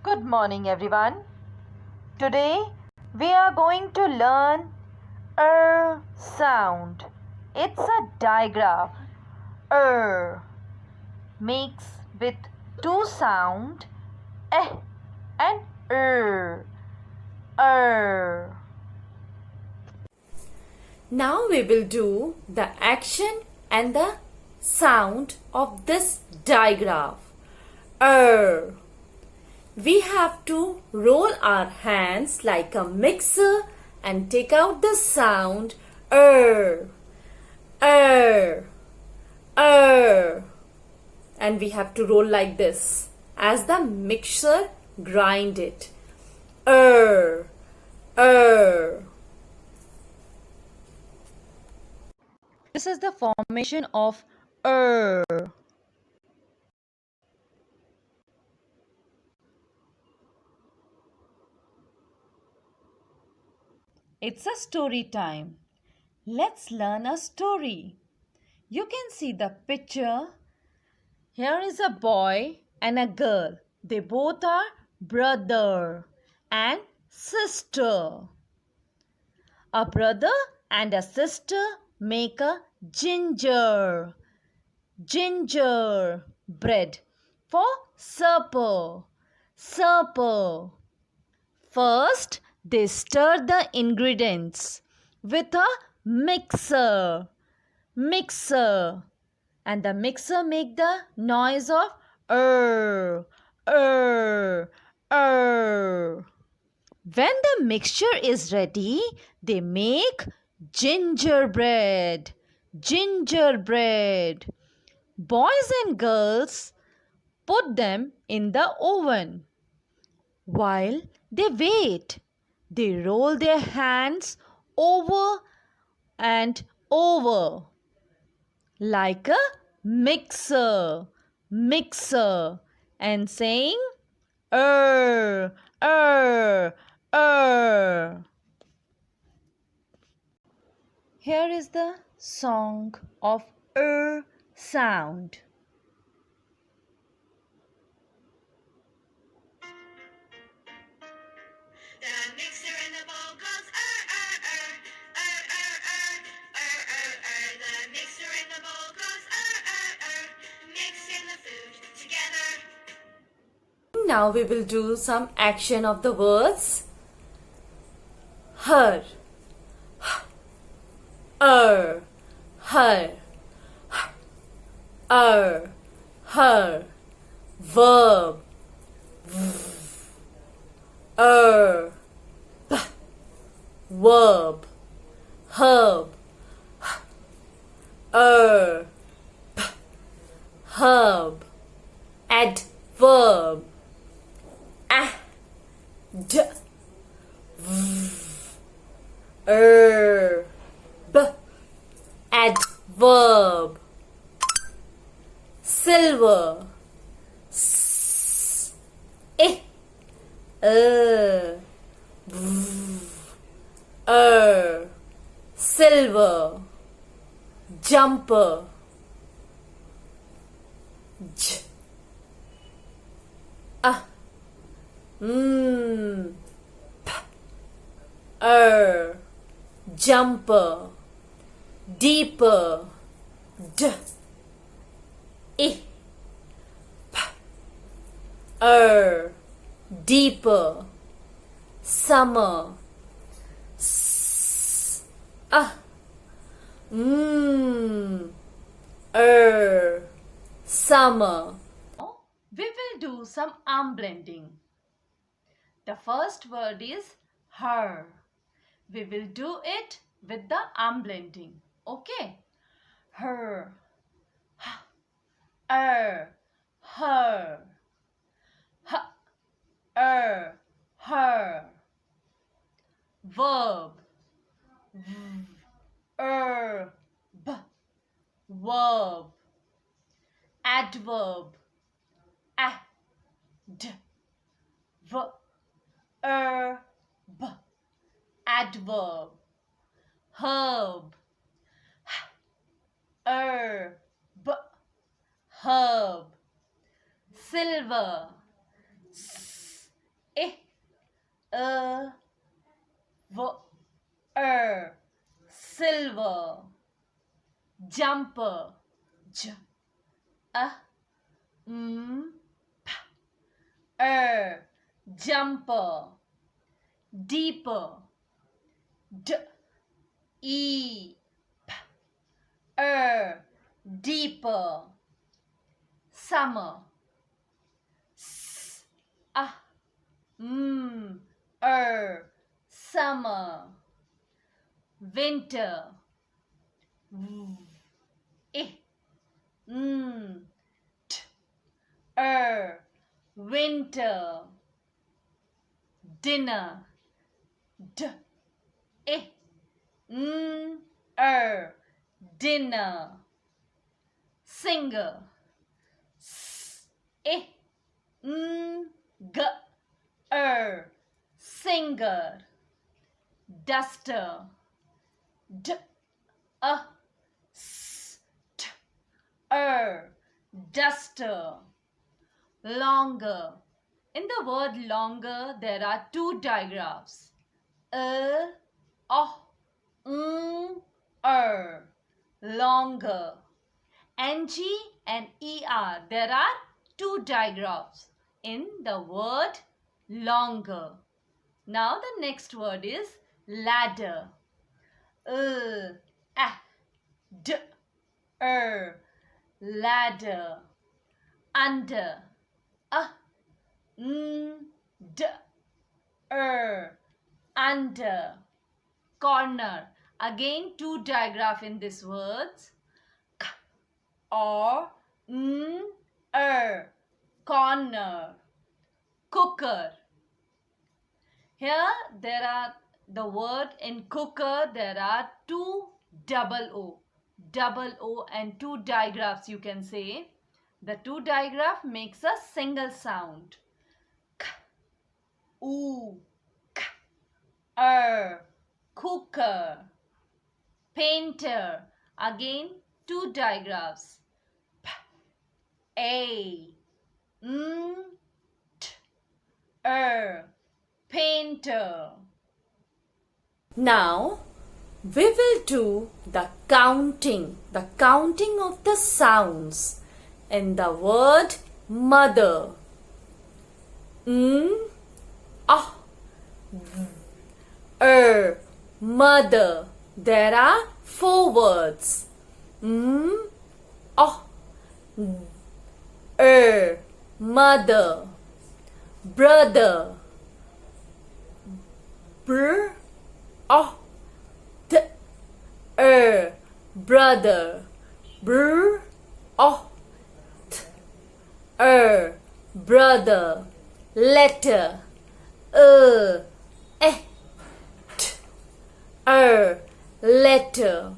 Good morning, everyone. Today we are going to learn sound. It's a digraph. Makes with two sound eh and er. Now we will do the action and the sound of this digraph. We have to roll our hands like a mixer and take out the sound and we have to roll like this as the mixer grind it. This is the formation of er. It's a story time. Let's learn a story. You can see the picture. Here is a boy and a girl. They both are brother and sister. A brother and a sister make a ginger bread for supper. First, they stir the ingredients with a mixer. And the mixer make the noise of er. When the mixture is ready, they make gingerbread. Boys and girls put them in the oven. While they wait, they roll their hands over and over like a mixer and saying er. Here is the song of sound. The mixer in the bowl goes The mixer in the bowl goes mixing the food together. Now we will do some action of the words. Her, her, her, verb, verb, herb, herb, adverb, adverb, silver, silver, jumper, jumper, deeper, deeper, summer, summer. Now we will do some arm blending. The first word is her. We will do it with the arm blending. Okay? Her. Her. Her. Verb. Verb. Verb. Adverb. Adverb. Herb. Herb. Silver. eh, v, silver. Jumper, j, m, jumper. Deeper, d, e, deeper. Summer, s, m, summer. Winter, v, eh, t, winter. Dinner, d, eh, dinner. Singer, s, eh, g, singer. Duster, d, s, t, duster. Longer. In the word longer, there are two digraphs. Longer. Ng and er. There are two digraphs in the word longer. Now the next word is ladder. Ladder. Under. Under. Corner. Again two digraph in this words. K or corner. Cooker. Here there are the word in cooker, there are two double O and two digraphs you can say. The two digraph makes a single sound. K, oo, k, cooker. Painter. Again two digraphs. P, a, t, painter. Now we will do the counting of the sounds in the word mother. Mother. There are four words. Mother. Brother. Brother. Brother. Letter. Letter.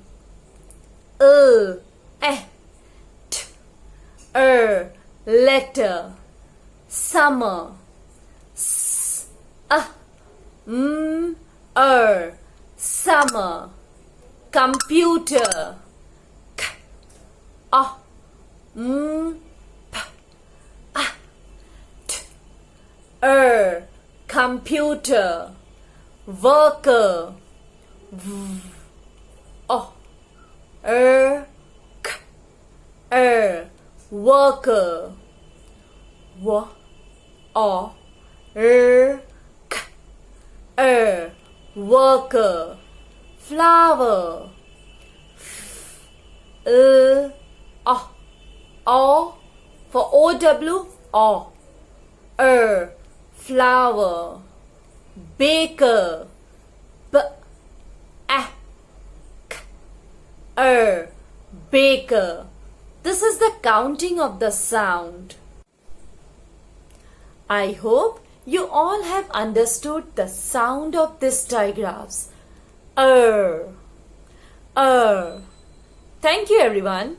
Letter. Summer. Summer. Computer. Computer. Worker. Worker. Worker. Flower. For OW. Flower. Baker. Baker. This is the counting of the sound. I hope you all have understood the sound of these digraphs. Thank you everyone.